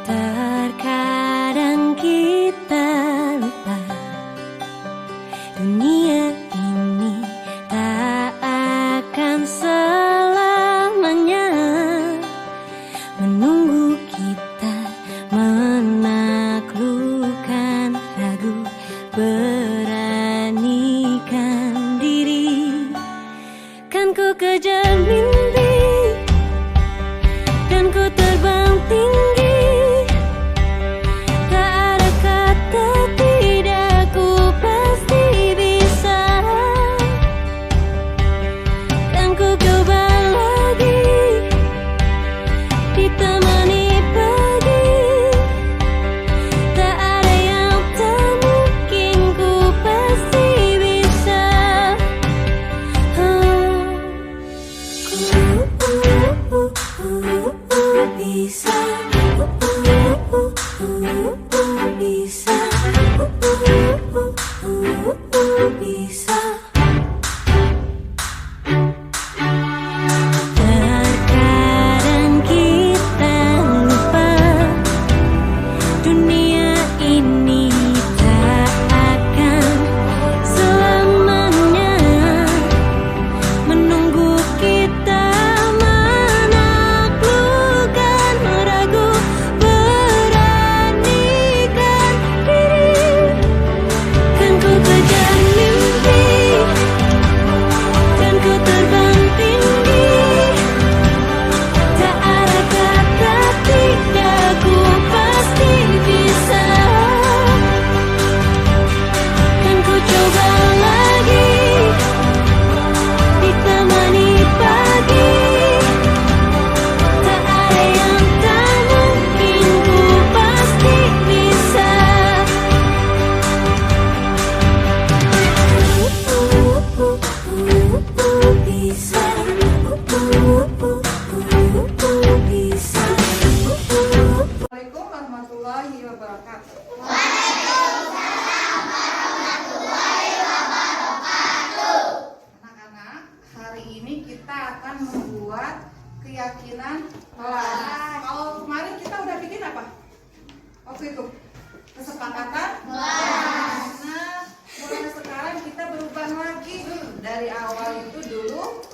Terkadang kita lupa dunia ini tak akan selamanya menunggu kita menaklukkan ragu, beranikan diri. Kan ku kejar mimpi, kan ku terbang tinggi. Assalamualaikum warahmatullahi wabarakatuh. Waalaikumsalam warahmatullahi wabarakatuh. Anak-anak, hari ini kita akan membuat keyakinan kelas. Kalau kemarin kita udah bikin apa? Waktu itu kesepakatan kelas. Nah, mulai sekarang kita berubah lagi. Dari awal itu dulu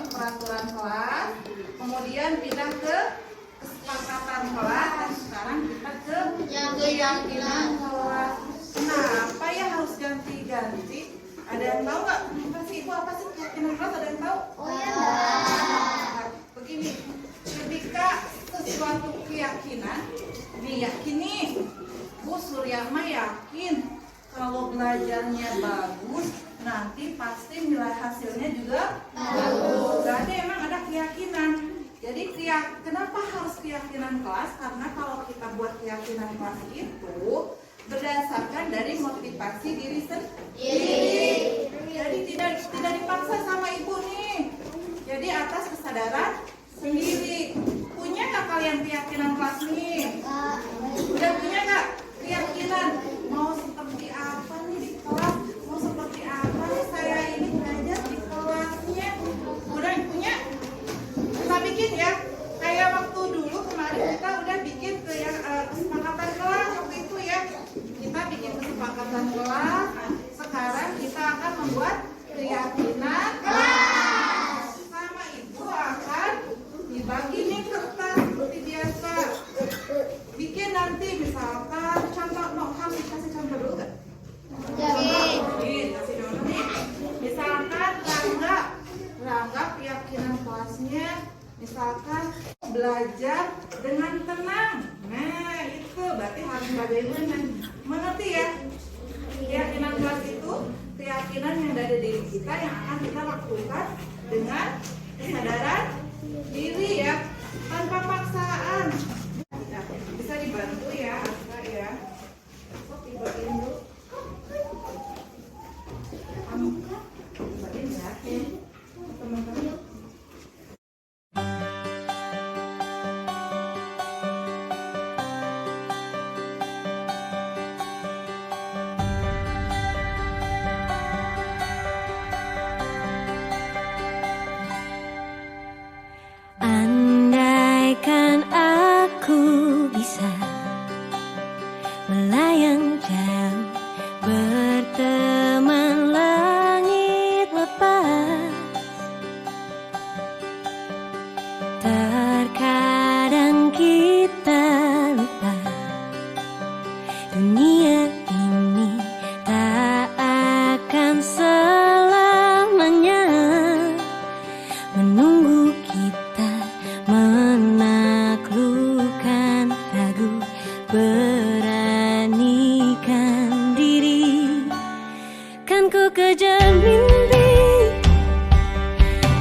peraturan kelas, kemudian pindah ke kesepakatan kelas, dan sekarang kita ke keyakinan kelas. Kenapa ya harus ganti-ganti? Ada yang tahu nggak? Apa sih Ibu, apa sih keyakinan kelas? Ada yang tahu? Oh iya. Nah, begini, ketika sesuatu keyakinan diyakini, Bu Suryama yakin kalau belajarnya bagus, nanti pasti nilai hasilnya juga bagus. Berarti emang ada keyakinan. Jadi kenapa harus keyakinan kelas? Karena kalau kita buat keyakinan kelas itu berdasarkan dari motivasi diri sendiri. Jadi tidak dipaksa sama ibu nih. Jadi atas kesadaran sendiri. Punya nggak kalian keyakinan kelas nih? Udah punya nggak keyakinan? Mau seperti apa nih di kelas? Mau seperti apa nih saya ini belajar di kelasnya? Udah punya? Kita bikin ya, kayak waktu dulu kemarin kita udah bikin kesepakatan kelas waktu itu ya. Kita bikin kesepakatan kelas. Sekarang kita akan membuat keyakinan kelas. Sama ibu akan dibagi nih kertas seperti biasa. Bikin nanti misalkan contoh, kamu kasih contoh dulu kan? Kasih contoh nih. Misalkan Rangga keyakinan kelasnya misalkan belajar dengan tenang. Nah itu berarti harus bagaimana? Mengerti ya? Keyakinan kelas itu keyakinan yang dari diri kita yang akan kita lakukan dengan kesadaran diri ya, tanpa paksaan. Bisa dibantu ya, Aska ya. Tibain dulu. Tibain ya, teman-teman. Andaikan aku beranikan diri. Kan ku kejar mimpi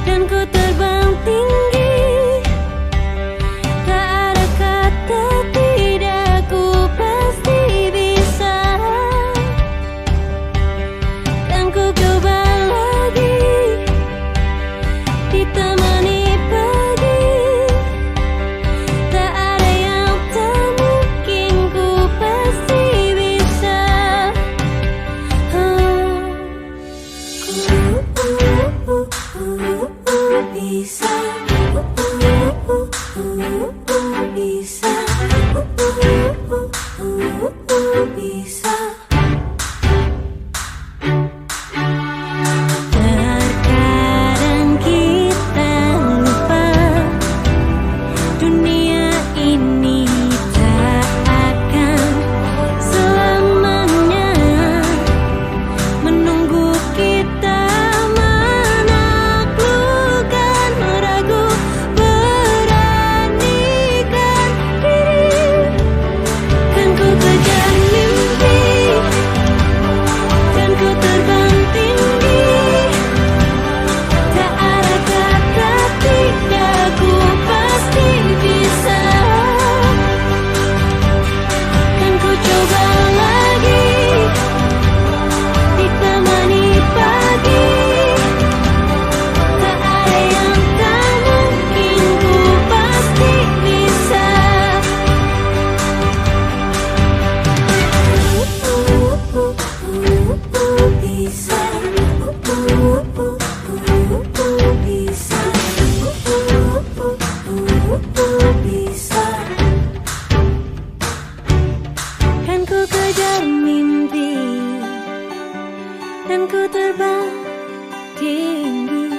dan ku terbang tinggi. Tak ada kata tidak, ku pasti bisa. Kan ku coba lagi, ditemani pagi. Tak ada yang tak mungkin, ku pasti bisa. Bisa, bisa, bisa. Terkadang kita lupa dunia ini tak akan selamanya menunggu kita. Menaklukkan ragu, beranikan diri. Kan ku kejar mimpi dan ku terbang tinggi. Tak ada kata tidak, ku pasti bisa. Kan ku coba lagi, ditemani pagi. Tak ada yang tak mungkin, ku pasti bisa. Bisa, bisa. Kan ku kejar mimpi dan ku terbang tinggi.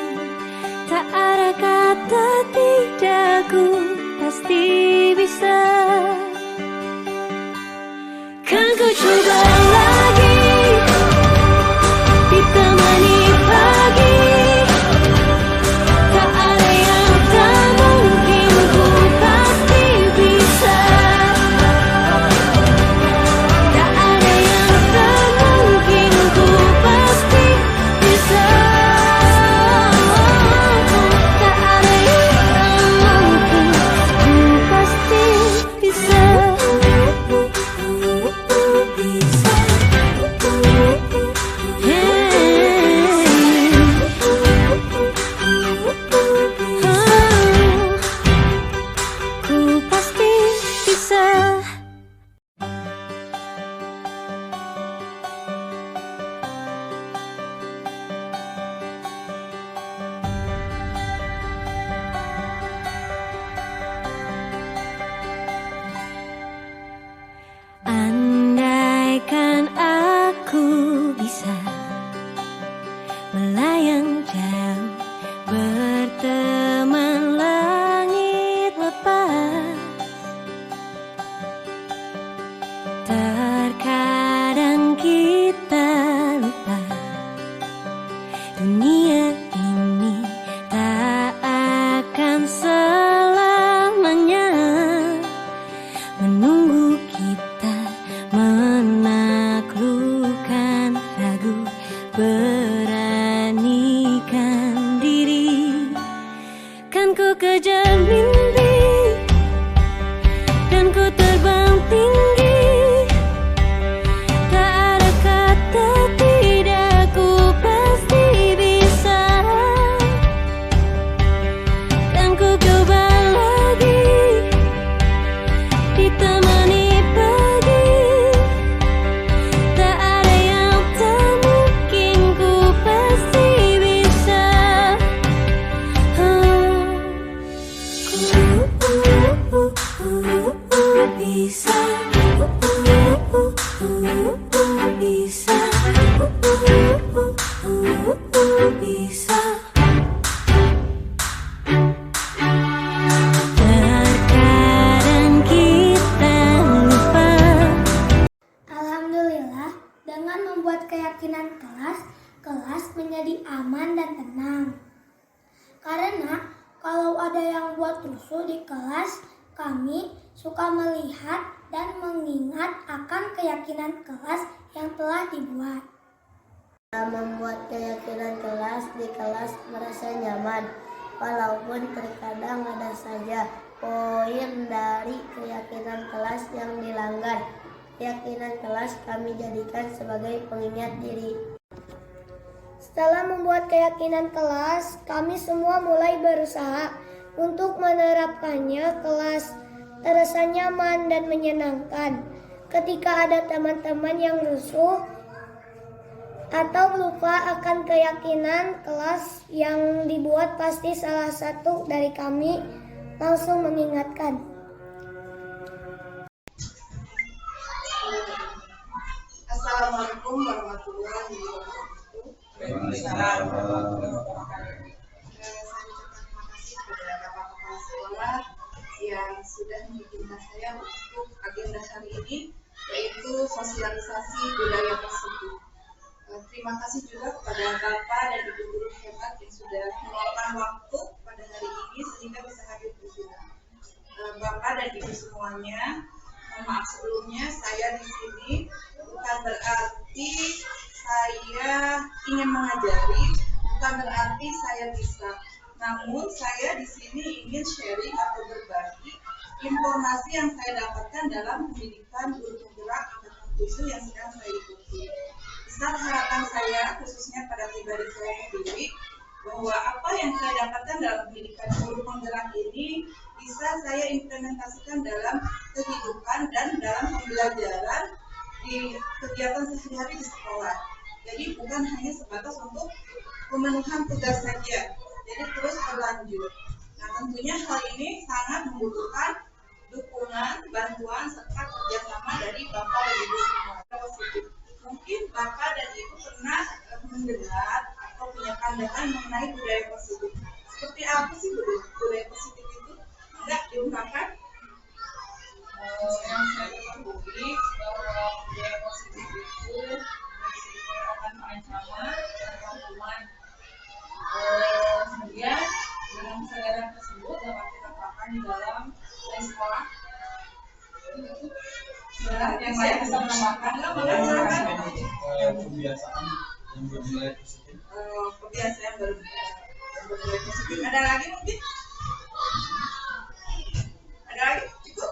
Tak ada kata tidak, ku pasti bisa. Kan ku coba lagi, ditemani pagi. Tak ada yang tak mungkin, ku pasti bisa. Tak ada yang tak mungkin, ku pasti bisa. Tak ada yang tak mungkin, ku pasti bisa. Ku pasti bisa. Andaikan aku bisa melayang jauh, berteman langit lepas. Terkadang kita lupa dunia ini tak akan selamanya menunggu kita. Menaklukkan ragu, beranikan diri. Kan ku kejar mimpi dan ku terbang tinggi. Tak ada kata tidak, ku pasti bisa. Dan ku coba lagi, ditemani pagi. Tak ada yang tak mungkin, ku pasti bisa. Bisa, bisa, bisa. Terkadang kita lupa. Alhamdulillah, dengan membuat keyakinan kelas menjadi aman dan tenang. Karena kalau ada yang buat rusuh di kelas, kami suka melihat dan mengingat akan keyakinan kelas yang telah dibuat. Membuat keyakinan kelas di kelas merasa nyaman, walaupun terkadang ada saja poin dari keyakinan kelas yang dilanggar. Keyakinan kelas kami jadikan sebagai pengingat diri. Setelah membuat keyakinan kelas, kami semua mulai berusaha untuk menerapkannya. Kelas terasa nyaman dan menyenangkan. Ketika ada teman-teman yang rusuh atau lupa akan keyakinan kelas yang dibuat, pasti salah satu dari kami langsung mengingatkan. Assalamualaikum warahmatullahi wabarakatuh. Waalaikumsalam warahmatullahi wabarakatuh. Saya ucapkan terima kasih kepada Bapak Kepala Sekolah yang sudah mengizinkan saya untuk agenda hari ini, yaitu sosialisasi budaya tersebut. Terima kasih juga kepada Bapak dan Ibu guru hebat yang sudah meluangkan waktu pada hari ini sehingga bisa hadir di sini. Bapak dan Ibu semuanya, mohon maaf sebelumnya, saya di sini bukan berarti saya ingin mengajari, bukan berarti saya bisa. Namun saya di sini ingin sharing atau berbagi informasi yang saya dapatkan dalam pendidikan guru penggerak angkatan 7 yang sedang saya ikuti. Besar harapan saya, khususnya pada pribadi saya sendiri, bahwa apa yang saya dapatkan dalam pendidikan guru penggerak ini bisa saya implementasikan dalam kehidupan dan dalam pembelajaran di kegiatan sehari-hari di sekolah. Jadi bukan hanya sebatas untuk pemenuhan tugas saja, jadi terus berlanjut. Nah, tentunya hal ini sangat membutuhkan dukungan, bantuan, serta kerjasama dari Bapak dan Ibu semua. Mungkin Bapak dan Ibu pernah mendengar atau punya pandangan mengenai budaya positif. Seperti apa sih budaya positif itu? Enggak diungkapkan? Yang saya ketahui bahwa budaya positif itu merupakan ancaman dan hukuman. Kemudian dengan kesadaran tersebut dapat diterapkan di dalam sekolah. Yang saya bisa menambahkan kebiasaan yang bernilai positif. Kebiasaan bernilai positif. Ada lagi mungkin? Ada lagi? Cukup?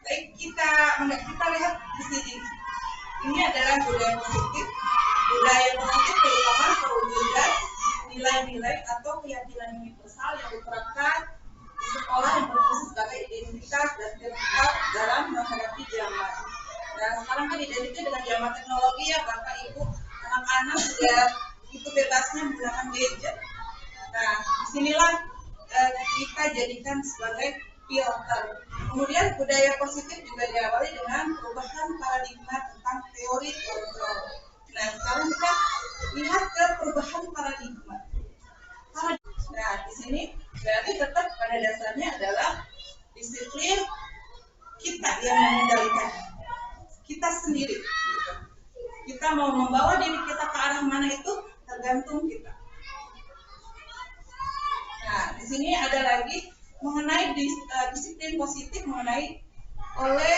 Baik, kita lihat di sini. Ini adalah budaya positif. Budaya positif merupakan perwujudan nilai-nilai atau keyakinan universal yang diterapkan di sekolah yang berfungsi sebagai identitas dan sertifikat dalam menghadapi zaman. Nah, sekarang kan identik dengan zaman teknologi ya, Bapak Ibu, anak-anak sudah itu bebasnya menggunakan gadget. Nah, disinilah kita jadikan sebagai filter. Kemudian budaya positif juga diawali dengan perubahan paradigma tentang teori kontrol. Nah, sekarang kita lihat ke perubahan paradigma. Nah, di sini berarti tetap pada dasarnya adalah disiplin kita yang mengendalikan kita sendiri. Kita mau membawa diri kita ke arah mana itu tergantung kita. Nah, di sini ada lagi mengenai disiplin positif mengenai oleh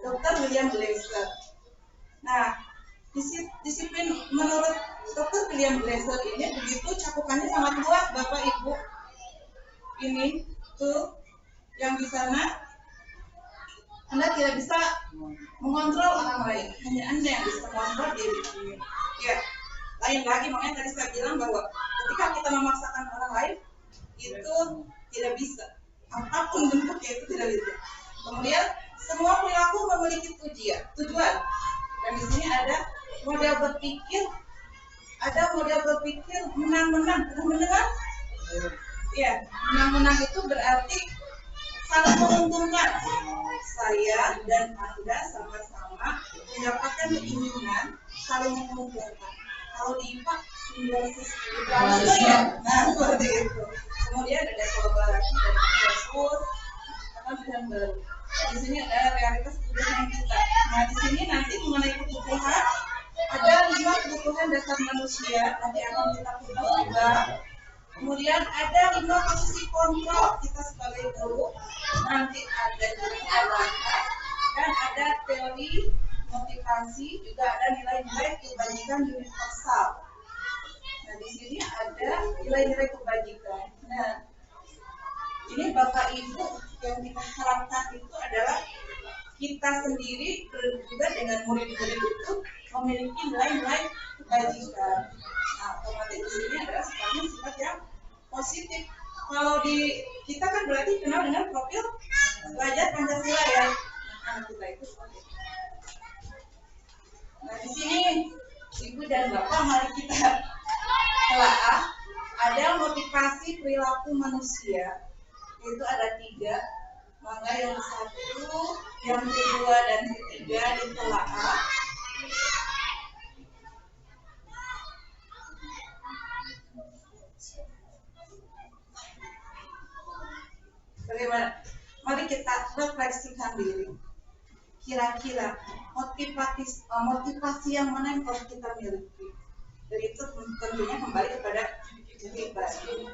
Dr. William Glasser. Nah, disiplin menurut Dr. William Glasser ini begitu cakupannya sangat luas, Bapak Ibu. Ini tuh yang di sana Anda tidak bisa mengontrol orang lain, hanya Anda yang bisa mengontrol diri sendiri. Ya, lain lagi makanya tadi saya bilang bahwa ketika kita memaksakan orang lain itu tidak bisa, apapun bentuknya itu tidak bisa. Kemudian semua perilaku memiliki tujuan. Dan di sini ada model berpikir menang-menang. Pernah mendengar? Ya, menang-menang itu berarti saling menguntungkan. Saya dan Anda sama-sama mendapatkan keinginan saling menguntungkan. Kalau di IPA simbiosis ya, nah seperti itu. Kemudian ada kolaborasi dan versus dan baru. Di sini ada realitas kebutuhan kita. Nah, di sini nanti mengenai kebutuhan ada 5 kebutuhan dasar manusia. Nanti akan kita coba. Kemudian ada 5 posisi kontrol kita sebagai guru. Nanti ada juga teori motivasi juga ada nilai-nilai kebajikan universal. Nah, di sini ada nilai-nilai kebajikan. Nah, ini Bapak Ibu yang kita harapkan itu adalah kita sendiri juga dengan murid-murid itu memiliki nilai-nilai kebajikan. Nah, otomatis di sini adalah sifatnya sifat yang positif. Kalau di kita kan berarti kenal dengan profil pelajar Pancasila ya. Nah, kita itu seperti itu. Nah, di sini Ibu dan Bapak mari kita telaah ada motivasi perilaku manusia, itu ada 3. Maka yang satu, yang kedua dan ketiga ditelaah. Bagaimana? Mari kita refleksikan diri. Kira-kira motivasi yang mana yang harus kita miliki? Dan itu tentunya kembali kepada pribadi.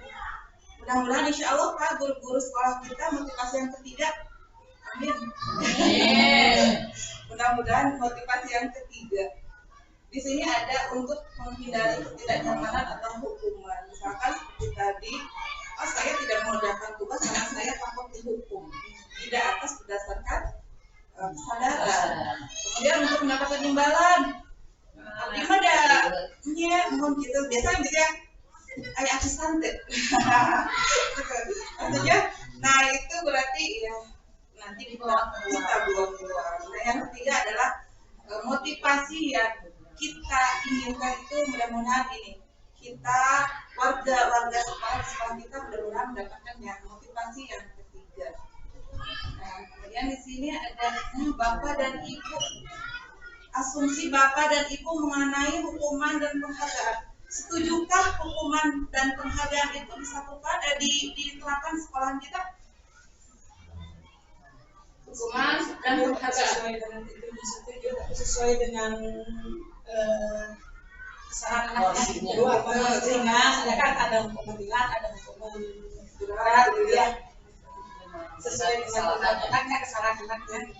Mudah-mudahan insya Allah Pak guru-guru sekolah kita motivasi yang ketiga, amin. Mudah-mudahan motivasi yang ketiga. Di sini ada untuk menghindari ketidaknyamanan atau hukuman. Misalkan seperti tadi, saya tidak mengerjakan tugas karena saya takut dihukum. Tidak atas berdasarkan kesadaran. Kemudian untuk mendapatkan imbalan, gimana? Ya, mohon gitu. Biasanya gitu ya. Ayah asistante. Maksudnya, nah itu berarti ya nanti kita buang-buang. Nah, yang ketiga adalah motivasi yang kita inginkan itu mudah-mudahan ini kita warga sekolah kita mudah-mudahan mendapatkan yang motivasi yang ketiga. Nah, kemudian di sini ada Bapak dan Ibu. Asumsi Bapak dan Ibu mengenai hukuman dan penghargaan. Setujukah hukuman dan penghargaan itu disatukan diterapkan sekolahan kita? Hukuman dan penghargaan sesuai dengan kesalahan kedua ada kan ada hukuman ringan, ada hukuman berat gitu ya. Sesuai dengan anaknya kesalahan anaknya.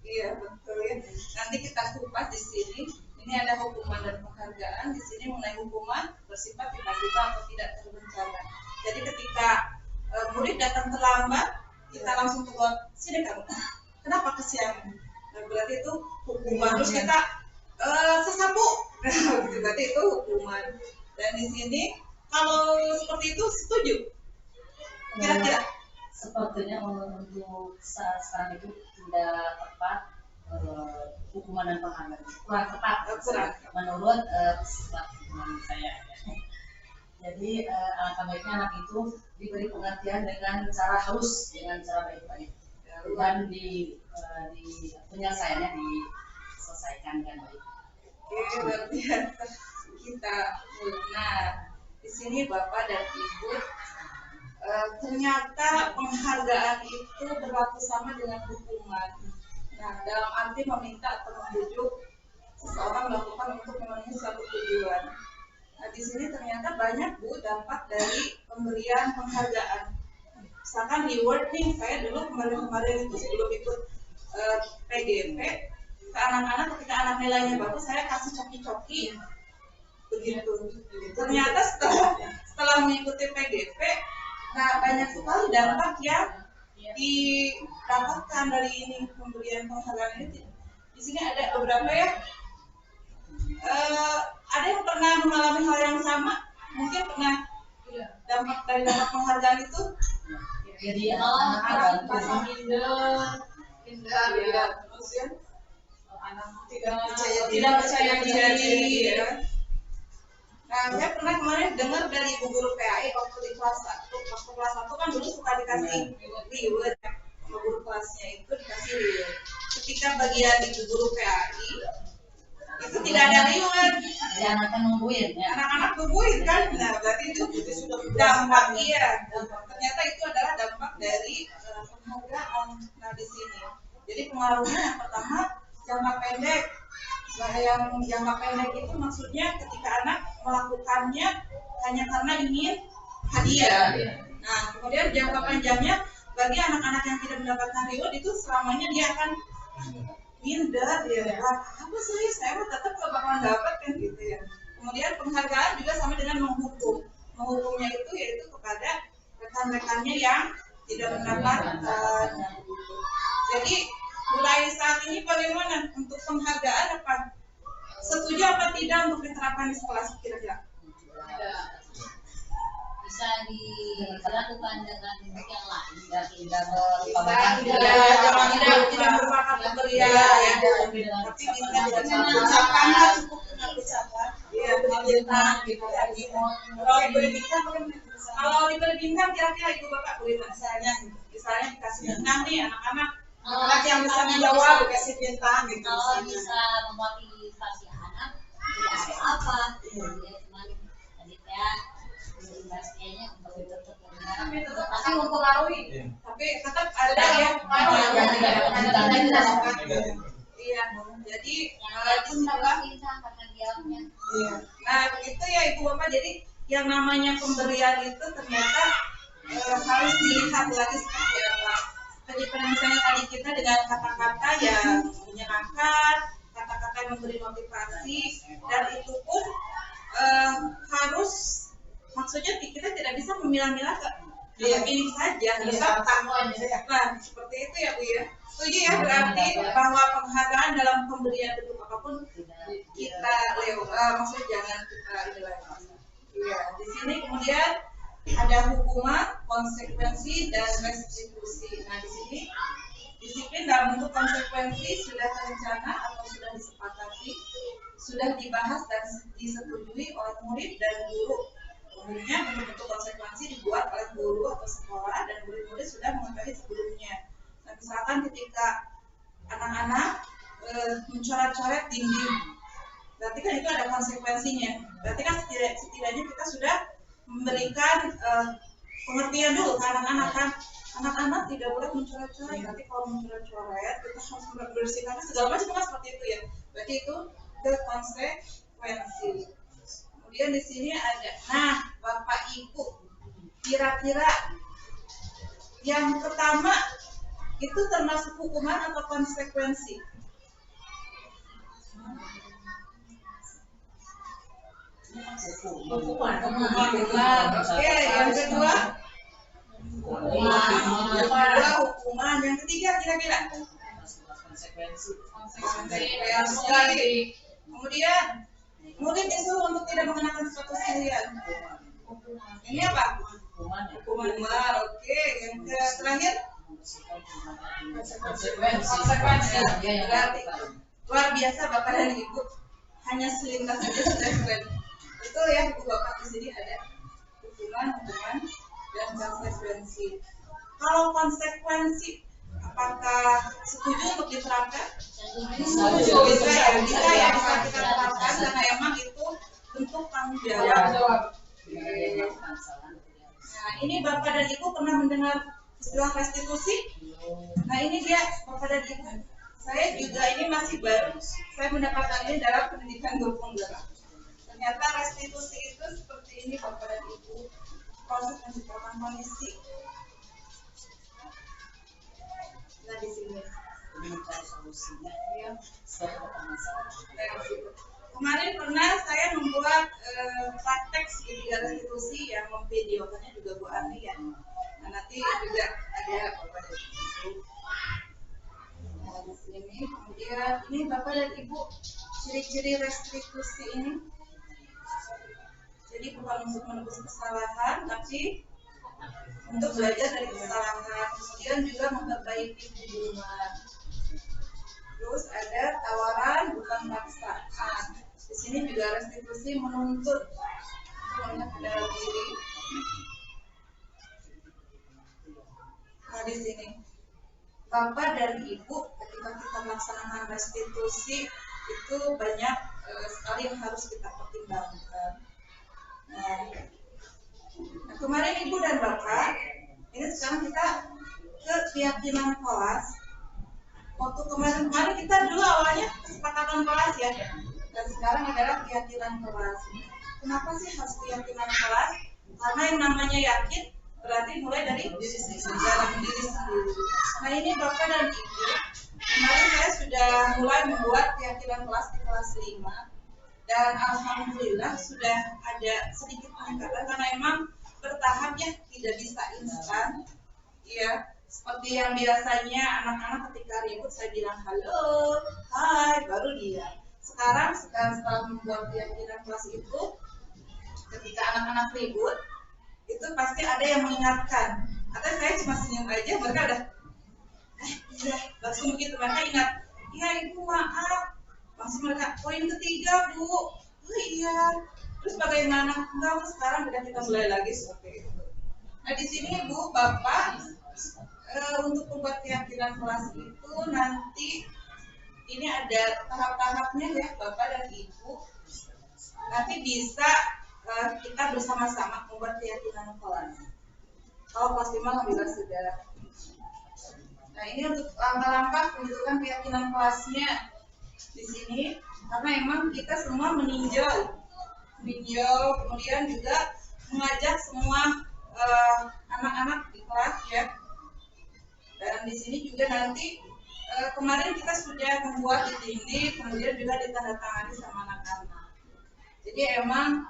Iya betul ya. Nanti kita kupas di sini. Ini ada hukuman dan penghargaan. Di sini mengenai hukuman bersifat tiba-tiba atau tidak terencana. Jadi ketika murid datang terlambat, kita langsung tegur, sini kamu. Kenapa kesiangan? Nah, berarti itu hukuman. Terus kita sesapu. Berarti itu hukuman. Dan di sini kalau seperti itu setuju? Kira-kira? Sepertinya untuk saat sekarang itu tidak tepat. Hukuman dan penghargaan kurang tepat menurut teman saya. Jadi alangkah baiknya anak itu diberi pengertian dengan cara halus, dengan cara baik-baik, dan di penyelesaiannya diselesaikan dengan baik. Oke, luar biasa kita. Nah, di sini Bapak dan Ibu, ternyata penghargaan itu berlaku sama dengan hukuman. Nah, dalam arti meminta atau membujuk seseorang melakukan untuk memenuhi suatu tujuan. Nah, di sini ternyata banyak Bu dampak dari pemberian penghargaan. Misalkan reward nih, saya dulu kemarin itu sebelum ikut PGP ke anak-anak, ketika anak nilainya bagus, saya kasih coki-coki begitu. Ternyata setelah mengikuti PGP, nah banyak sekali dampak yang didapatkan dari ini pemberian penghargaan ini. Di sini ada beberapa ya. Ada yang pernah mengalami hal yang sama? Mungkin pernah dampak penghargaan itu? Jadi anak rasa minder, ya, terus ya, anak tidak percaya diri. Ya. Nah, saya pernah kemarin dengar dari ibu guru PAI waktu di kelas 1. Waktu kelas 1 kan dulu suka dikasih reward. Sama guru kelasnya itu dikasih reward. Ketika bagian ibu guru PAI itu tidak ada reward. Jadi anak-anak nungguin ya. Anak-anak nungguin kan. Nah, berarti itu sudah dampak iya. Ternyata itu adalah dampak dari penghargaan. Nah, di sini. Jadi pengaruhnya yang pertama jangka pendek. Nah, yang jangka pendek itu maksudnya ketika anak melakukannya hanya karena ingin hadiah. Nah, kemudian jangka panjangnya bagi anak-anak yang tidak mendapatkan reward itu selamanya dia akan minder ya, apa saya mah tetap nggak bakalan dapat kan gitu ya. Kemudian penghargaan juga sama dengan menghukumnya itu yaitu kepada rekan-rekannya yang tidak mendapatkan. Jadi mulai saat ini bagaimana untuk penghargaan, apa setuju apa tidak untuk diterapkan di sekolah kira-kira? Bisa dilakukan dengan bentuk yang lain, tidak merupakan pemberian ya, tapi bisa dengan ucapan lah, cukup dengan ucapan. Iya, bintang gitu ya. Kalau diberi bintang kira-kira ibu bapak boleh misalnya dikasih bintang nih anak-anak yang bisa menjawab dikasih bintang gitu. Kalau bisa memotivasi anak, dikasih apa? Pastinya untuk tetap tapi mempengaruhi, tapi tetap ada ya. Iya, jadi nah begitu ya ibu bapak. Jadi yang namanya pemberian itu ternyata harus dilihat lagi seperti apa. Tadi misalnya tadi kita dengan kata-kata yang menyenangkan, kata-kata yang memberi motivasi, dan itu pun harus, maksudnya kita tidak bisa memilah-milah pilih saja, tetap. Nah seperti itu ya Bu ya. Setuju ya, berarti bahwa penghargaan dalam pemberian bentuk apapun kita maksudnya jangan kita lewat. Iya, di sini kemudian ada hukuman, konsekuensi dan restitusi. Nah di sini disiplin dalam bentuk konsekuensi sudah terencana atau sudah disepakati, sudah dibahas dan disetujui oleh murid dan guru. Umumnya bentuk konsekuensi dibuat oleh guru atau sekolah dan murid-murid sudah mengetahui sebelumnya. Nah, misalkan ketika anak-anak mencoret-coret dinding, berarti kan itu ada konsekuensinya. Berarti kan setidaknya kita sudah memberikan pengertian dulu ke anak-anak kan. Anak-anak tidak boleh mencoret-coret. Berarti kalau mencoret-coret kita harus membersihkan segala macam seperti itu ya. Berarti itu ke konsekuensi. Kemudian di sini ada, nah Bapak Ibu, kira-kira yang pertama itu termasuk hukuman atau konsekuensi? Hukuman. Oke, yang kedua? Hukuman. Yang ketiga kira-kira? Konsekuensi. Kemudian murid disuruh untuk tidak mengenakan sepatu sendirian. Ini apa? Hukuman. Oke. Yang terakhir? Konsekuensi. Berarti luar biasa Bapak dan Ibu. Hanya selintas saja sudah keren. Betul ya Ibu Bapak, di sini ada hukuman, dan konsekuensi. Kalau konsekuensi, apakah setuju untuk diterapkan? Setuju. Bisa kita terapkan karena emang itu bentuk tanggung jawab. Nah ini Bapak dan Ibu pernah mendengar istilah restitusi? Nah ini dia Bapak dan Ibu. Saya juga ini masih baru. Saya mendapatkannya dalam pendidikan guru penggerak. Ternyata restitusi itu seperti ini Bapak dan Ibu. Proses menciptakan kondisi. Nah di sini mencari solusinya ya. Kemarin pernah saya membuat praktek segitiga restitusi yang memvideokannya juga Bu Ani ya. Nah nanti juga ada Bapak dan Ibu. Nah di sini kemudian ini Bapak dan Ibu ciri-ciri restitusi ini. Jadi bukan untuk menebus kesalahan, tapi untuk belajar dari kesalahan. Kemudian juga memperbaiki hubungan. Terus ada tawaran bukan paksaan. Di sini juga restitusi menuntut semuanya ke dalam diri. Nah di sini Bapak dan Ibu ketika kita melaksanakan restitusi itu banyak sekali yang harus kita pertimbangkan. Nah, kemarin Ibu dan Bapak, ini sekarang kita ke keyakinan kelas. Waktu kemarin kita dulu awalnya kesepakatan kelas ya, dan sekarang adalah keyakinan kelas. Kenapa sih harus keyakinan kelas? Karena yang namanya yakin berarti mulai dari dalam diri sendiri. Nah ini Bapak dan Ibu, kemarin saya sudah mulai membuat keyakinan kelas di kelas 5 dan alhamdulillah sudah ada sedikit peningkatan karena emang bertahap ya, tidak bisa instan. Ya, seperti yang biasanya anak-anak ketika ribut saya bilang halo, hai, baru dia. Sekarang setelah membuat keyakinan kelas itu, ketika anak-anak ribut, itu pasti ada yang mengingatkan. Atau saya cuma senyum aja, mereka udah, iya, langsung begitu. Mereka ingat, iya ibu maaf. Langsung mereka, poin ketiga bu, oh iya. Terus bagaimana? Enggak, sekarang udah kita mulai lagi seperti itu. Nah di sini bu, bapak, untuk membuat keyakinan kelas itu nanti ini ada tahap-tahapnya ya bapak dan ibu. Nanti bisa kita bersama-sama membuat keyakinan kelas. Kalau kelas 5 alhamdulillah sudah. Nah ini untuk langkah-langkah pembentukan keyakinan kelasnya di sini karena emang kita semua meninjau, kemudian juga mengajak semua anak-anak di kelas ya. Dan di sini juga nanti kemarin kita sudah membuat di dinding, kemudian juga ditandatangani sama anak-anak. Jadi emang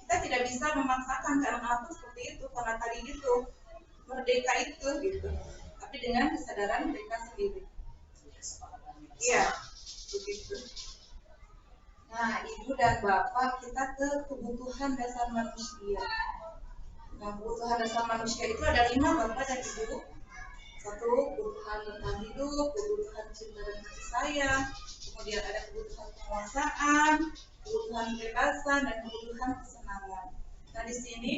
kita tidak bisa memaksakan ke anak-anak itu seperti itu karena tadi gitu merdeka itu gitu. Tapi dengan kesadaran mereka sendiri. Iya, begitu. Nah, ibu dan bapak kita ke kebutuhan dasar manusia. Nah, kebutuhan dasar manusia itu ada 5 bapak dan ibu. 1, kebutuhan bertahan hidup, kebutuhan cinta dan kasih sayang, kemudian ada kebutuhan penguasaan, kebutuhan kebebasan, dan kebutuhan kesenangan. Nah di sini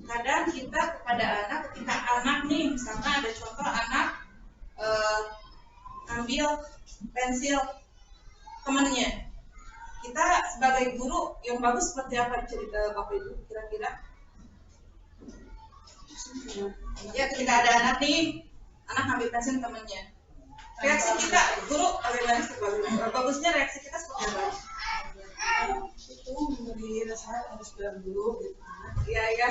kadang kita kepada anak, ketika anak nih, misalnya ada contoh anak ambil pensil temannya, kita sebagai guru yang bagus seperti apa cerita bapak ibu kira-kira? Ya ketika ada anak nih, anak ambil pensil temannya, reaksi kita guru bagaimana sebagai bagusnya reaksi kita seperti apa? Itu memberi rasa harus bilang dulu gitu. Iya.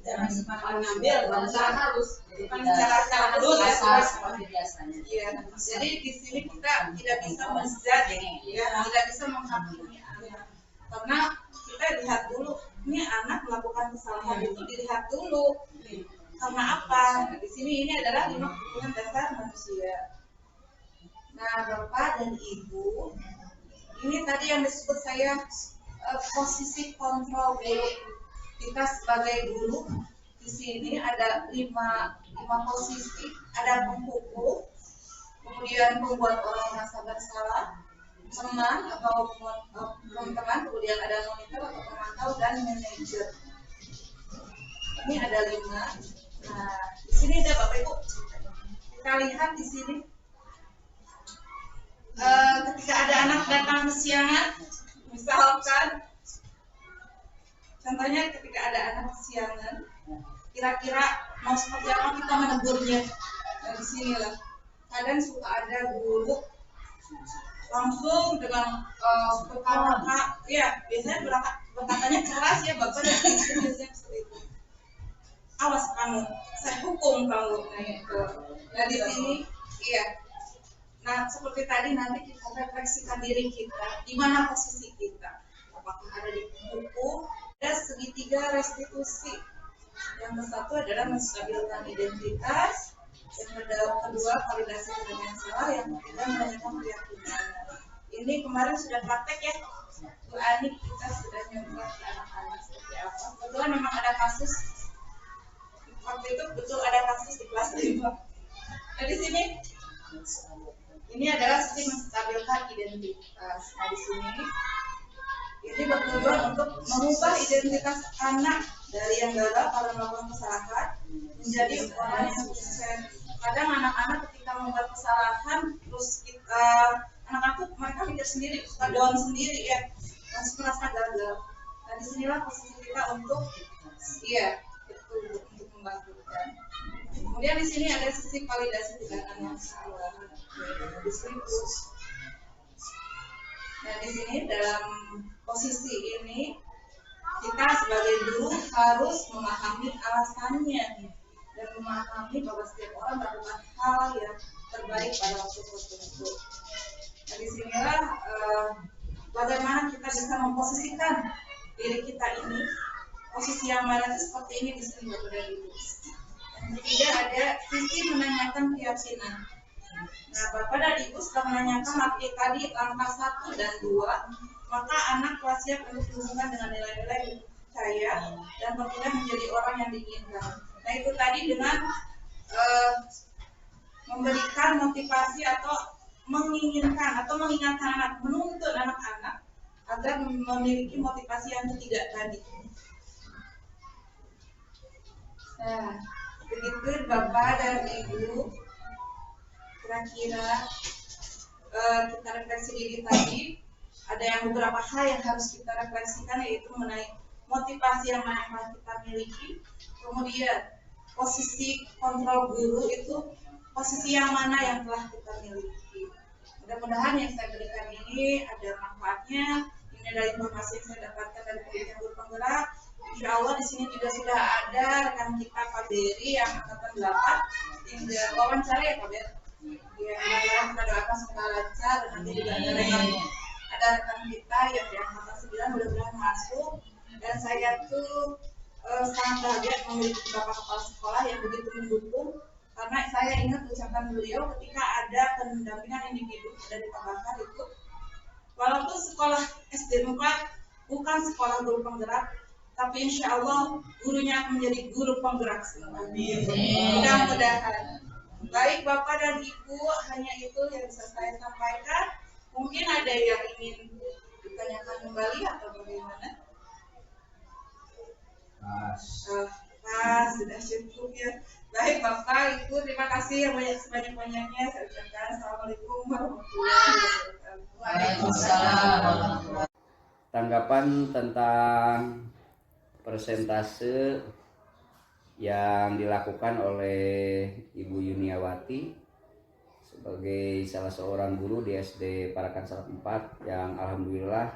Jangan sembarangan ngambil, bangsa harus. Bukan cara dulu ya seperti biasanya. Iya. Jadi di sini kita tidak bisa menjudge, ya, tidak bisa menghakimi anak. Karena kita lihat dulu, ini anak melakukan kesalahan itu dilihat dulu. Karena apa? Nah, di sini ini adalah 5 kebutuhan dasar manusia. Nah, bapak dan ibu, ini tadi yang disebut saya posisi kontrol guru. Kita sebagai guru di sini ada 5 posisi, ada pemukul, kemudian pembuat orang merasa bersalah, teman atau teman-teman, kemudian ada monitor atau pemantau dan manajer. Ini ada 5. Nah, di sini ada bapak ibu. Kita lihat di sini. Ketika ada anak datang kesiangan, misalkan contohnya ketika ada anak kesiangan, kira-kira mau seperti apa kita menegurnya? Nah, di sinilah kadang suka ada guru langsung dengan berkata, ya biasanya berkatanya keras ya bapak dan ibu biasanya seperti itu. Awas kamu, saya hukum kamu. Nah di sini, iya. Nah, seperti tadi nanti kita refleksikan diri kita, di mana posisi kita. Apakah ada di buku, ada segitiga restitusi. Yang satu adalah menstabilkan identitas, yang kedua validasi dengan salah, yang ketiga menanyakan keyakinan. Ini kemarin sudah praktek ya, Bu Ani, kita sudah nyoba ke anak-anak seperti apa. Kebetulan memang ada kasus, waktu itu betul ada kasus di kelas 5. Nah di sini, ini adalah sisi menstabilkan identitas. Nah di sini ini bertujuan untuk mengubah identitas anak dari yang gagal karena melakukan kesalahan menjadi orang yang sukses. Kadang anak-anak ketika membuat kesalahan, terus kita anak-anak mereka mikir sendiri, suka down sendiri ya, langsung merasa gagal. Nah disinilah posisi kita untuk, iya, betul untuk membangkitkan. Kemudian di sini ada sisi validasi tindakan yang salah, diskursus. Nah di sini dalam posisi ini kita sebagai guru harus memahami alasannya dan memahami bahwa setiap orang melakukan hal yang terbaik pada waktu tertentu. Nah, disinilah bagaimana kita bisa memposisikan diri kita ini, posisi yang mana itu seperti ini di sini Bapak dan Ibu. Yang ketiga ada sisi menanyakan keyakinan. Nah, Bapak dan Ibu setelah menanyakan materi tadi langkah 1 dan 2, maka anak telah siap untuk dihubungkan dengan nilai-nilai percaya dan berpindah menjadi orang yang diinginkan. Nah, itu tadi dengan memberikan motivasi atau menginginkan atau mengingatkan anak, menuntut anak-anak agar memiliki motivasi yang ketiga tadi. Nah, begitu Bapak dan Ibu, kira-kira kita refleksi diri tadi, ada yang beberapa hal yang harus kita refleksikan, yaitu mengenai motivasi yang mana yang kita miliki, kemudian posisi kontrol guru itu posisi yang mana yang telah kita miliki. Mudah-mudahan yang saya berikan ini ada manfaatnya. Ini dari informasi yang saya dapatkan dari pendidikan guru penggerak. Insya Allah di sini juga sudah ada rekan kita Pak Beri yang angkatan 8, tinggal wawancara ya Pak Beri. Ya, mudah-mudahan kita doakan semoga lancar. Nanti juga ada rekan kita yang di angkatan 9 mudah-mudahan masuk. Dan saya tuh sangat bahagia memiliki Bapak Kepala Sekolah yang begitu mendukung. Karena saya ingat ucapan beliau ketika ada pendampingan individu dari Pak Bakar itu, walaupun sekolah SD 4 bukan sekolah guru penggerak, tapi insya Allah gurunya akan menjadi guru penggerak semua. Mudah-mudahan. Baik Bapak dan Ibu, hanya itu yang bisa saya sampaikan. Mungkin ada yang ingin ditanyakan kembali atau bagaimana? Sudah cukup ya. Baik Bapak, Ibu, terima kasih yang sebanyak-banyaknya. Saya ucapkan Assalamualaikum warahmatullahi wabarakatuh. Waalaikumsalam. Tanggapan tentang persentase yang dilakukan oleh Ibu Yuniawati sebagai salah seorang guru di SD Parakan Salak 4 yang alhamdulillah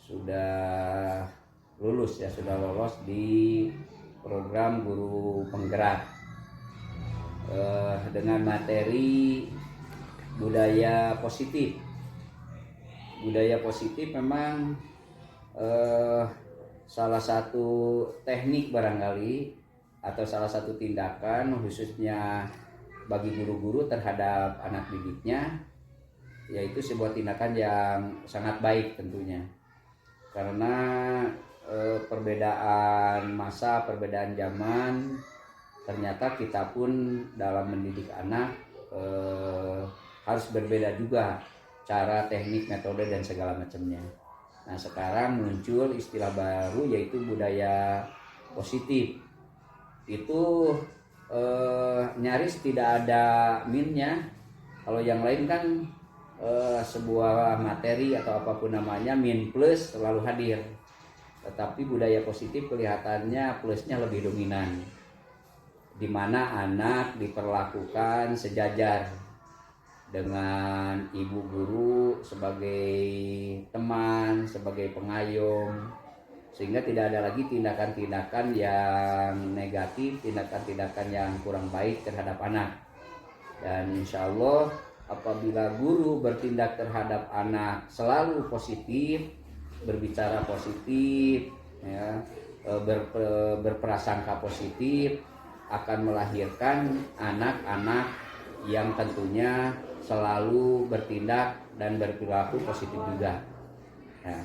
sudah lulus ya, sudah lolos di program guru penggerak dengan materi budaya positif. Budaya positif memang salah satu teknik barangkali atau salah satu tindakan khususnya bagi guru-guru terhadap anak didiknya, yaitu sebuah tindakan yang sangat baik tentunya, karena perbedaan masa, perbedaan zaman, ternyata kita pun dalam mendidik anak harus berbeda juga cara, teknik, metode dan segala macamnya. Nah, sekarang muncul istilah baru yaitu budaya positif. Itu nyaris tidak ada minnya. Kalau yang lain kan sebuah materi atau apapun namanya min plus selalu hadir. Tetapi budaya positif kelihatannya plusnya lebih dominan, di mana anak diperlakukan sejajar dengan ibu guru sebagai teman, sebagai pengayom, sehingga tidak ada lagi tindakan-tindakan yang negatif, tindakan-tindakan yang kurang baik terhadap anak. Dan insya Allah apabila guru bertindak terhadap anak selalu positif, berbicara positif, ya, berprasangka positif, akan melahirkan anak-anak yang tentunya selalu bertindak dan berperilaku positif juga. Ya.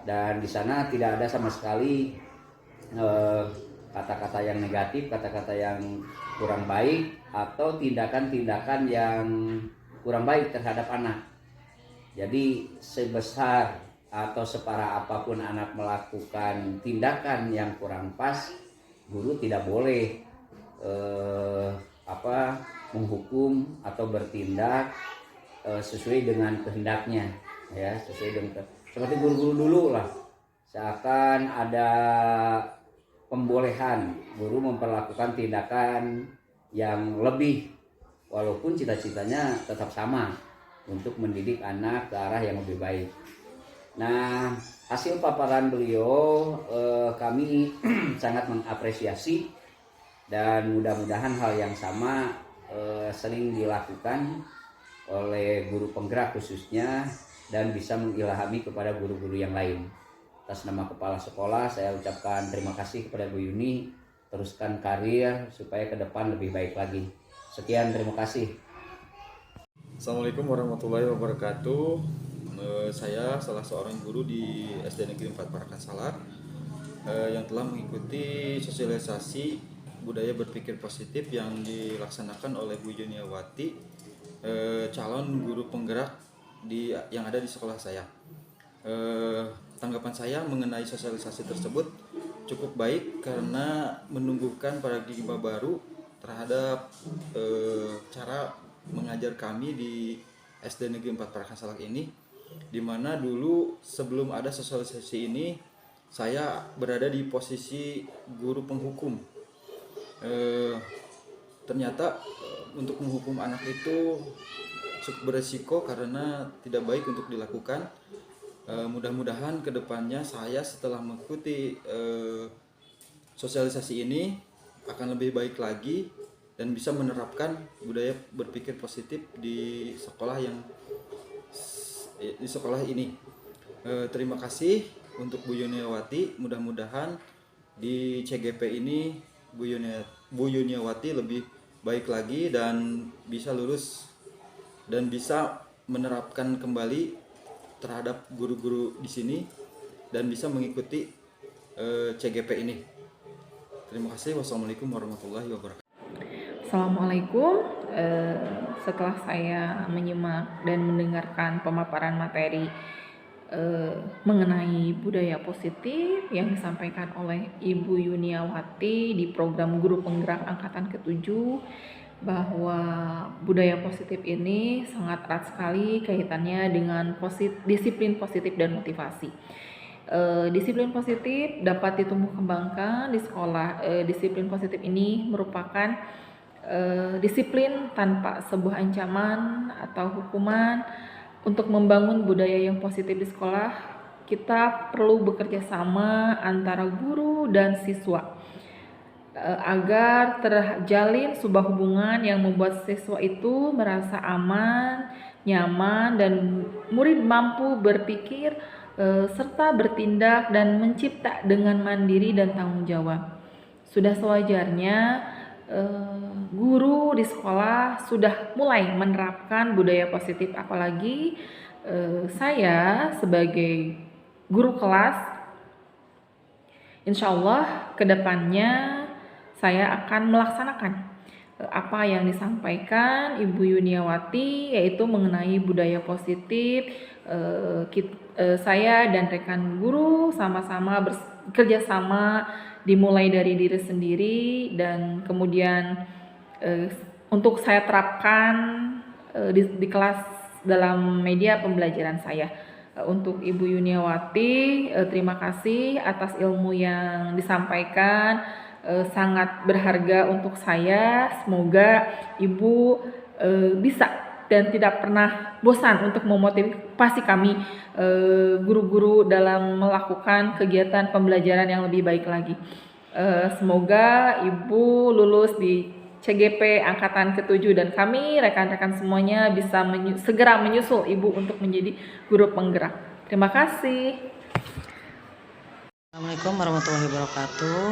Dan di sana tidak ada sama sekali kata-kata yang negatif, kata-kata yang kurang baik, atau tindakan-tindakan yang kurang baik terhadap anak. Jadi sebesar atau separah apapun anak melakukan tindakan yang kurang pas, guru tidak boleh menghukum atau bertindak sesuai dengan kehendaknya, ya, sesuai dengan seperti guru-guru dulu lah, seakan ada pembolehan guru memperlakukan tindakan yang lebih, walaupun cita-citanya tetap sama untuk mendidik anak ke arah yang lebih baik. Nah, hasil paparan beliau kami sangat mengapresiasi, dan mudah-mudahan hal yang sama sering dilakukan oleh guru penggerak khususnya dan bisa mengilhami kepada guru-guru yang lain. Atas nama kepala sekolah saya ucapkan terima kasih kepada Bu Yuni, teruskan karir supaya ke depan lebih baik lagi. Sekian, terima kasih. Assalamualaikum warahmatullahi wabarakatuh. Saya salah seorang guru di SD Negeri 4 Parakan Salak yang telah mengikuti sosialisasi budaya berpikir positif yang dilaksanakan oleh Bu Yuniawati, calon guru penggerak yang ada di sekolah saya. Tanggapan saya mengenai sosialisasi tersebut cukup baik karena menumbuhkan paradigma baru terhadap cara mengajar kami di SD Negeri 4 Parakan Salak ini, di mana dulu sebelum ada sosialisasi ini saya berada di posisi guru penghukum. Ternyata untuk menghukum anak itu cukup beresiko karena tidak baik untuk dilakukan. Mudah-mudahan kedepannya saya setelah mengikuti sosialisasi ini akan lebih baik lagi dan bisa menerapkan budaya berpikir positif di sekolah ini. Terima kasih untuk Bu Yuniawati. Mudah-mudahan di CGP ini Bu Yuniawati lebih baik lagi dan bisa lulus dan bisa menerapkan kembali terhadap guru-guru di sini dan bisa mengikuti CGP ini. Terima kasih. Wassalamualaikum warahmatullahi wabarakatuh. Assalamualaikum. Setelah saya menyimak dan mendengarkan pemaparan materi mengenai budaya positif yang disampaikan oleh Ibu Yuniawati di program Guru Penggerak Angkatan ke-7, bahwa budaya positif ini sangat erat sekali kaitannya dengan disiplin positif dan motivasi. Disiplin positif dapat ditumbuh kembangkan di sekolah. Disiplin positif ini merupakan disiplin tanpa sebuah ancaman atau hukuman. Untuk membangun budaya yang positif di sekolah, kita perlu bekerja sama antara guru dan siswa agar terjalin sebuah hubungan yang membuat siswa itu merasa aman, nyaman, dan murid mampu berpikir serta bertindak dan mencipta dengan mandiri dan tanggung jawab. Sudah sewajarnya guru di sekolah sudah mulai menerapkan budaya positif, apalagi saya sebagai guru kelas, insya Allah kedepannya saya akan melaksanakan apa yang disampaikan Ibu Yuniawati, yaitu mengenai budaya positif. Saya dan rekan guru sama-sama bekerja sama, dimulai dari diri sendiri dan kemudian untuk saya terapkan di kelas dalam media pembelajaran saya. Untuk Ibu Yuniawati, terima kasih atas ilmu yang disampaikan, sangat berharga untuk saya. Semoga Ibu bisa dan tidak pernah bosan untuk memotivasi kami guru-guru dalam melakukan kegiatan pembelajaran yang lebih baik lagi. Semoga Ibu lulus di CGP Angkatan ke-7 dan kami rekan-rekan semuanya bisa segera menyusul Ibu untuk menjadi guru penggerak. Terima kasih. Assalamualaikum warahmatullahi wabarakatuh.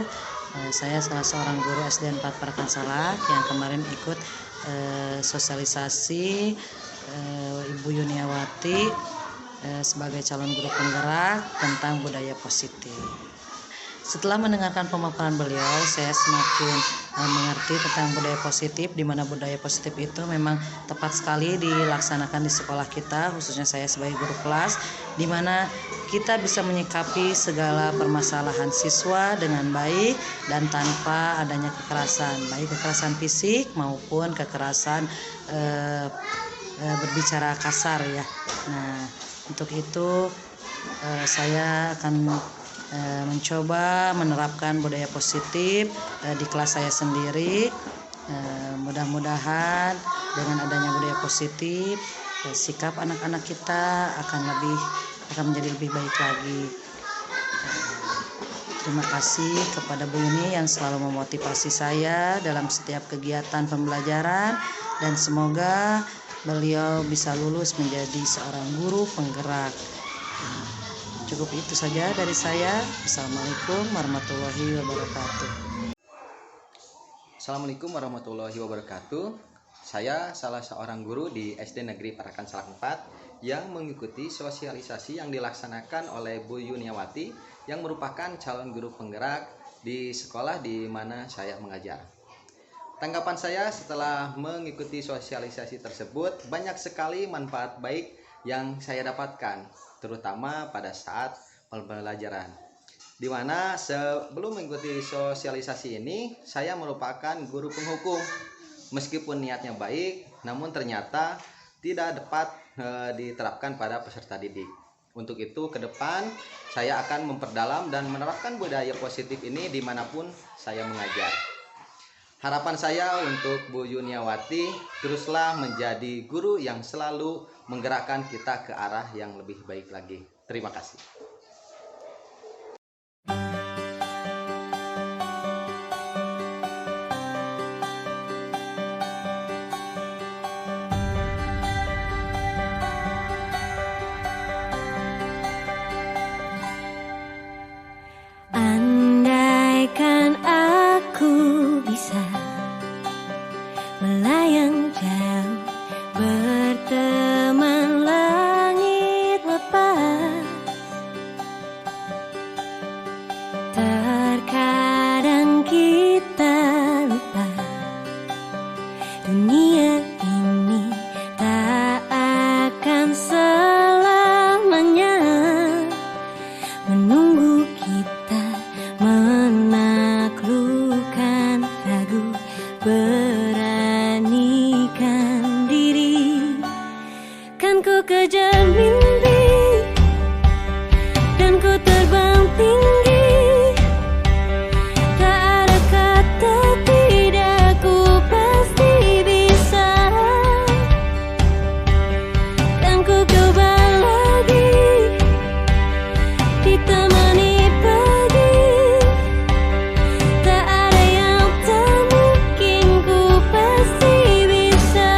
Saya salah seorang guru SD 4 Parakan Salak yang kemarin ikut sosialisasi Ibu Yuniawati sebagai calon guru penggerak tentang budaya positif. Setelah mendengarkan pemaparan beliau, saya semakin mengerti tentang budaya positif, di mana budaya positif itu memang tepat sekali dilaksanakan di sekolah kita, khususnya saya sebagai guru kelas, di mana kita bisa menyikapi segala permasalahan siswa dengan baik dan tanpa adanya kekerasan, baik kekerasan fisik maupun kekerasan berbicara kasar ya. Nah, untuk itu saya akan mencoba menerapkan budaya positif di kelas saya sendiri. Mudah-mudahan dengan adanya budaya positif, sikap anak-anak kita akan menjadi lebih baik lagi. Terima kasih kepada Bu Yuni yang selalu memotivasi saya dalam setiap kegiatan pembelajaran, dan semoga beliau bisa lulus menjadi seorang guru penggerak. Cukup itu saja dari saya. Assalamualaikum warahmatullahi wabarakatuh. Assalamualaikum warahmatullahi wabarakatuh. Saya salah seorang guru di SD Negeri Parakan Salak 4 yang mengikuti sosialisasi yang dilaksanakan oleh Bu Yuniawati yang merupakan calon guru penggerak di sekolah di mana saya mengajar. Tanggapan saya setelah mengikuti sosialisasi tersebut, banyak sekali manfaat baik yang saya dapatkan, terutama pada saat pembelajaran. Di mana sebelum mengikuti sosialisasi ini, saya merupakan guru penghukum. Meskipun niatnya baik, namun ternyata tidak dapat diterapkan pada peserta didik. Untuk itu ke depan saya akan memperdalam dan menerapkan budaya positif ini dimanapun saya mengajar. Harapan saya untuk Bu Yuniawati, teruslah menjadi guru yang selalu menggerakkan kita ke arah yang lebih baik lagi. Terima kasih. Andaikan aku bisa melayang jauh, berteman langit lepas. Terkadang kita lupa dunia ini tak akan selamanya menunggu kita menaklukkan ragu, beranikan diri. Kan ku kejar mimpi dan ku terbang tinggi, tak ada kata tidak, ku pasti bisa. Dan ku coba lagi ditemani pagi, tak ada yang tak mungkin, ku pasti bisa.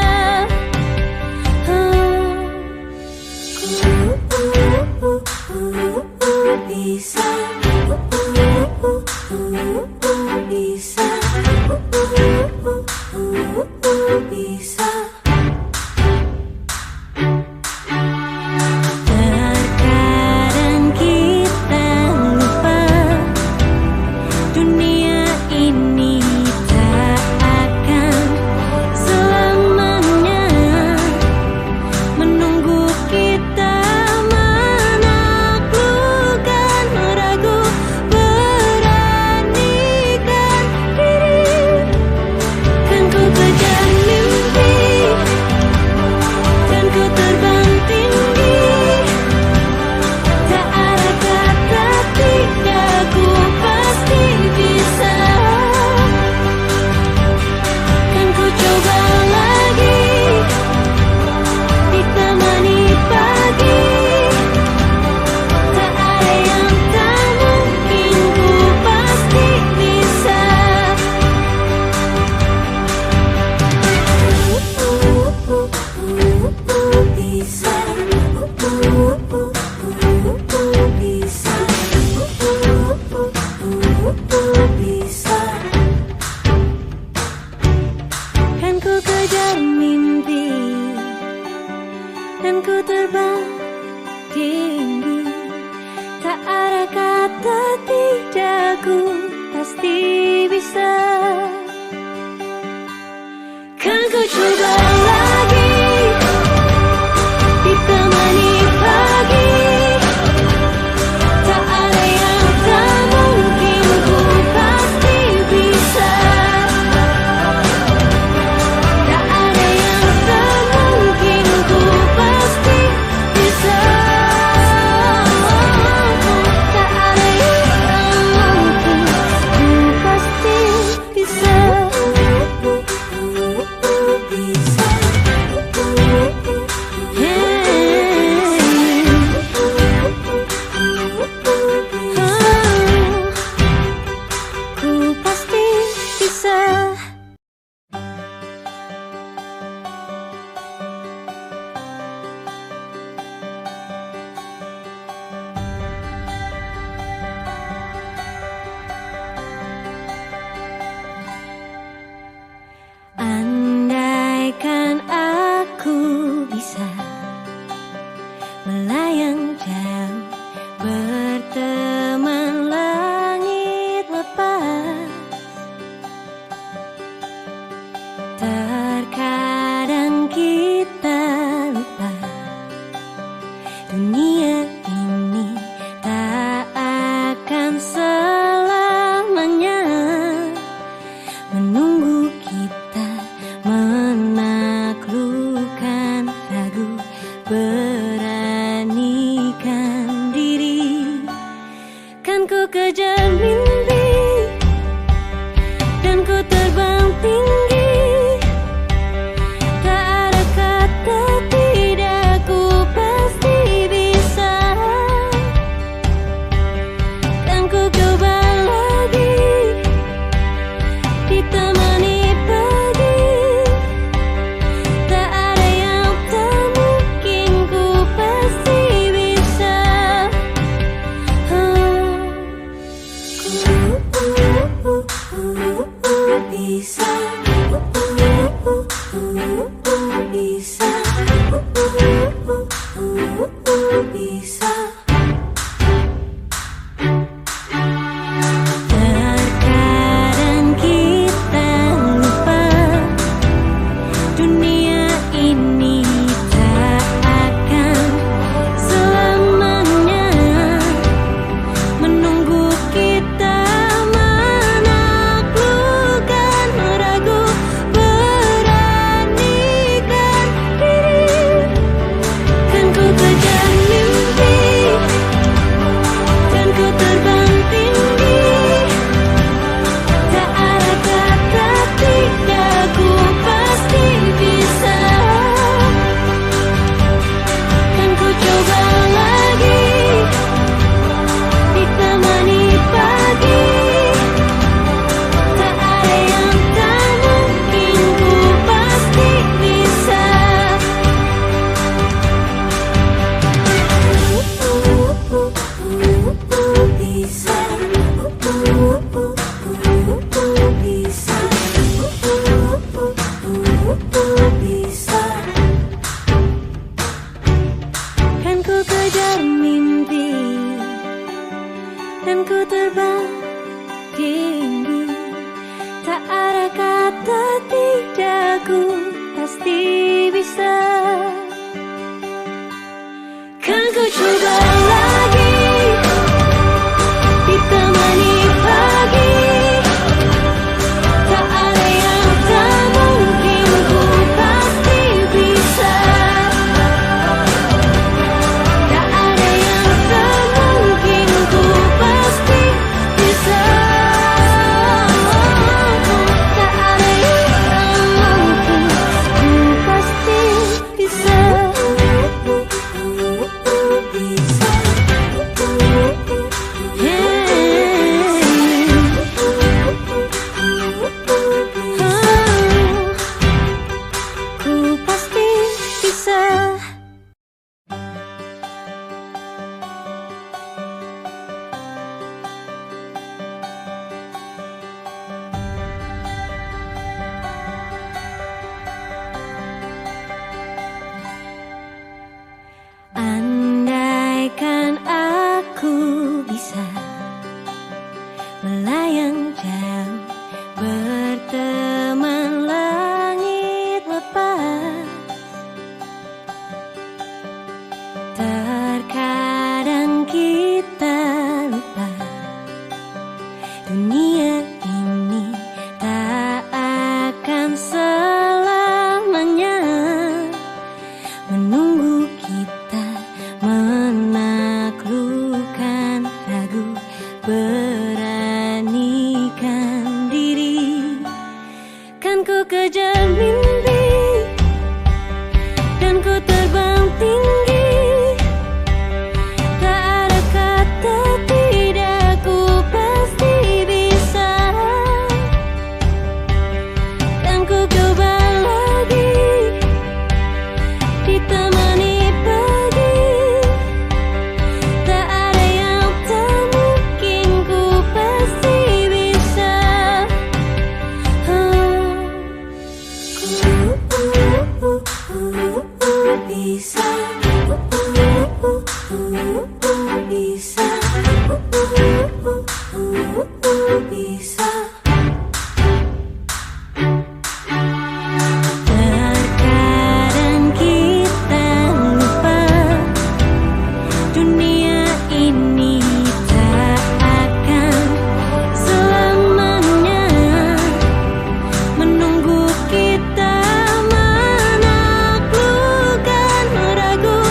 Bisa, bisa, bisa. Terkadang kita lupa dunia ini tak akan selamanya menunggu kita menaklukkan ragu, beranikan diri. Kan ku kejar mimpi dan ku terbang tinggi, tak ada kata tidak, ku pasti bisa. Kan ku coba lagi ditemani pagi, tak ada yang tak mungkin, ku pasti bisa. Bisa, bisa. Kan ku kejar mimpi dan ku terbang tinggi, tak ada kata tidak, ku pasti bisa. Kan ku coba lagi ditemani pagi, tak ada yang tak mungkin, ku pasti bisa. Tak ada yang tak mungkin, ku pasti bisa. Tak ada yang tak mungkin, ku pasti bisa. Bisa. beranikan diri. Kan ku kejar mimpi dan ku terbang tinggi. Tak ada kata tidak, ku pasti bisa. Kan ku coba lagi, ditemani pagi. Tak ada yang tak mungkin, ku pasti bisa. Bisa, bisa, bisa. Terkadang kita lupa dunia ini tak akan selamanya menunggu kita. Menaklukkan ragu, beranikan diri. Kan ku kejar mimpi dan ku terbang tinggi. Tak ada kata tidak, ku pasti bisa. Kan ku coba lagi, ditemani pagi. Tak ada yang tak mungkin, ku pasti bisa. Bisa, bisa. Kan ku kejar mimpi dan ku terbang tinggi. Tak ada kata tidak, ku pasti bisa. Kan ku coba lagi, ditemani pagi. Tak ada yang tak mungkin, ku pasti bisa. Tak ada yang tak mungkin, ku pasti bisa. Tak ada yang tak mungkin, ku pasti bisa. Ku pasti bisa. Andaikan aku bisa melayang jauh, berteman langit lepas. Terkadang kita lupa dunia ini tak akan selamanya menunggu kita. Menaklukkan ragu, beranikan diri. Kan ku kejar mimpi dan ku terbang tinggi. Tak ada kata tidak, ku pasti bisa. Dan ku coba lagi, ditemani pagi. Tak ada yang tak mungkin, ku pasti bisa. Bisa, bisa, bisa. Terkadang kita lupa dunia ini tak akan selamanya menunggu kita. Menaklukkan ragu,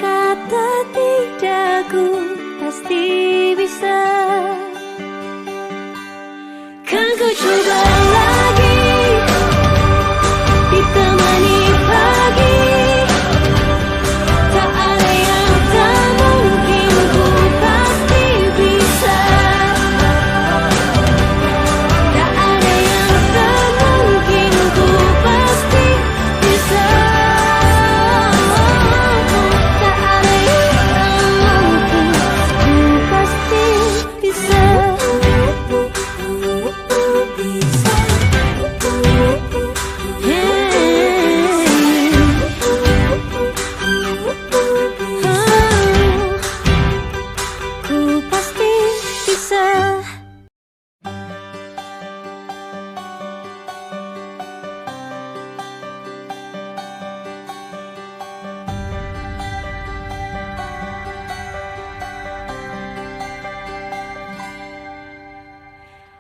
kata tidak, ku pasti bisa. Kan ku coba lagi, ditemani pagi. Tak ada yang tak mungkin, ku pasti bisa. Tak ada yang tak mungkin, ku pasti bisa. Tak ada yang tak mungkin, ku pasti bisa. Ku pasti bisa.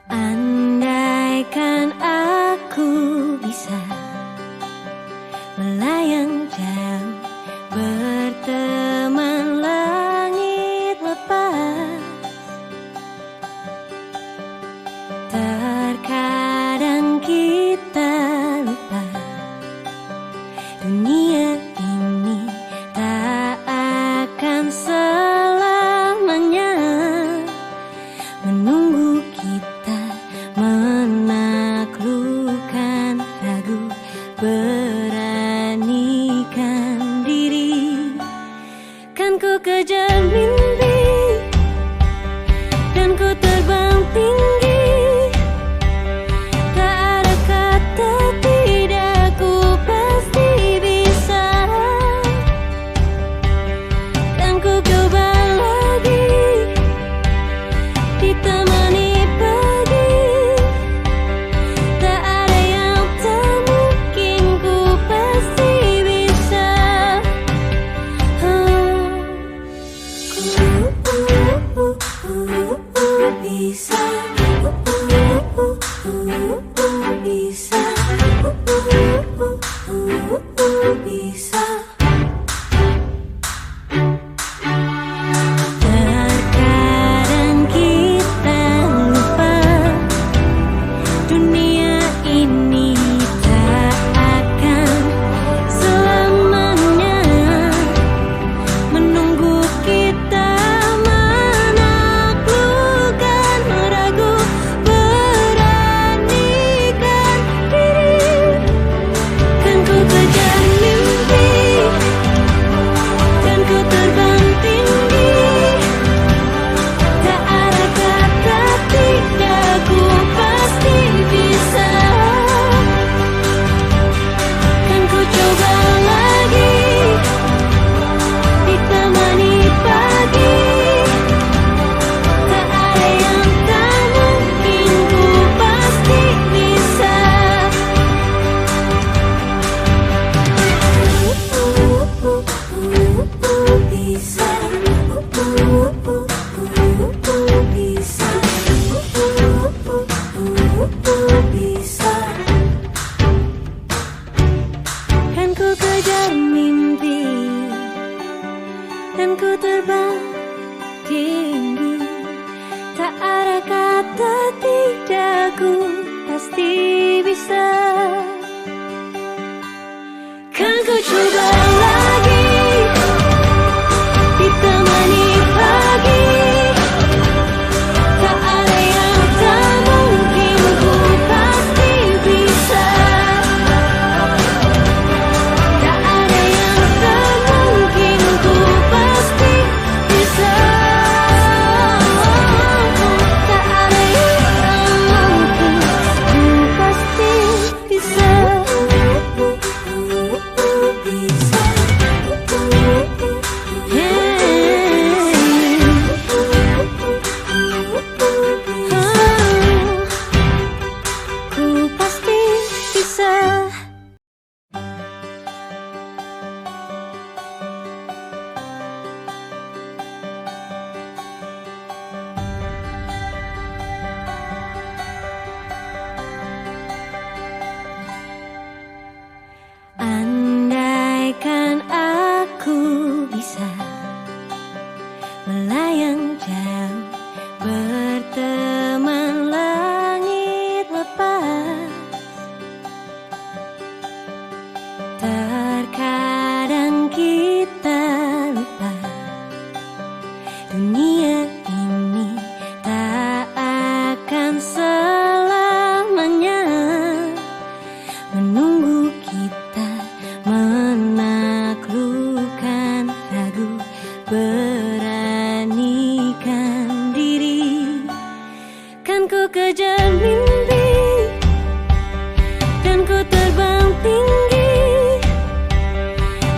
Andaikan aku bisa melayang jauh, berteman langit lepas. Terkadang kita lupa, dunia ini tak akan selamanya menunggu kita menaklukkan ragu, beranikan diri. Kan ku kejar mimpi dan ku terbang tinggi. Tak ada kata tidak, ku pasti bisa. Kan ku coba lagi, ditemani pagi. Tak ada yang tak mungkin, ku pasti bisa. Bisa, bisa, bisa. Terkadang kita lupa, dunia ini tak akan selamanya menunggu kita menaklukkan ragu, beranikan diri. Kan ku kejar mimpi dan ku terbang tinggi. Tak ada kata tidak, ku pasti bisa. Kan ku coba lagi, ditemani pagi. Tak ada yang tak mungkin, ku pasti bisa. Bisa, bisa, bisa. Kan ku kejar mimpi dan ku terbang tinggi. Tak ada kata tidak, ku pasti bisa. Kan ku coba lagi, ditemani pagi. Tak ada yang tak mungkin, ku pasti bisa. Tak ada yang tak mungkin, ku pasti bisa. beranikan diri, kan ku kejar mimpi dan ku terbang tinggi.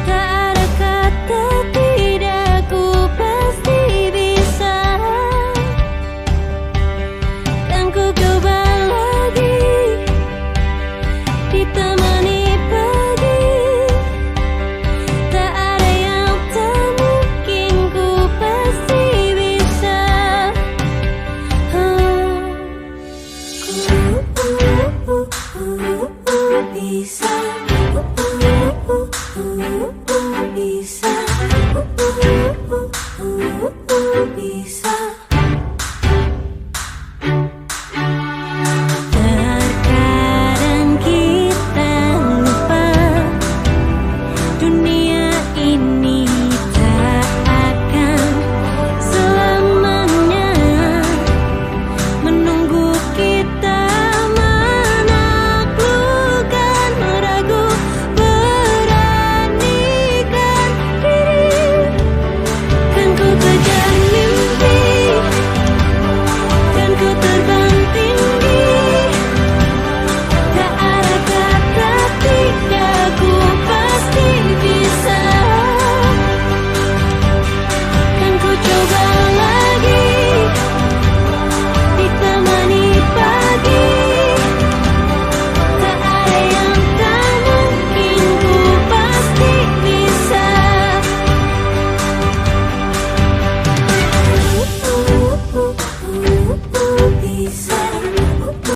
Tak ada kata tidak, ku pasti bisa. Dan ku coba lagi, ditemani pagi. Tak ada yang tak mungkin, ku pasti bisa. Bisa, bisa, bisa. Terkadang kita lupa, dunia ini tak akan selamanya menunggu kita. Menaklukkan ragu, beranikan diri, kan ku kejar mimpi dan ku terbang tinggi. Tak ada kata tidak, ku pasti bisa. Dan ku coba lagi, ditemani pagi. Tak ada yang tak mungkin, ku pasti bisa. Bisa.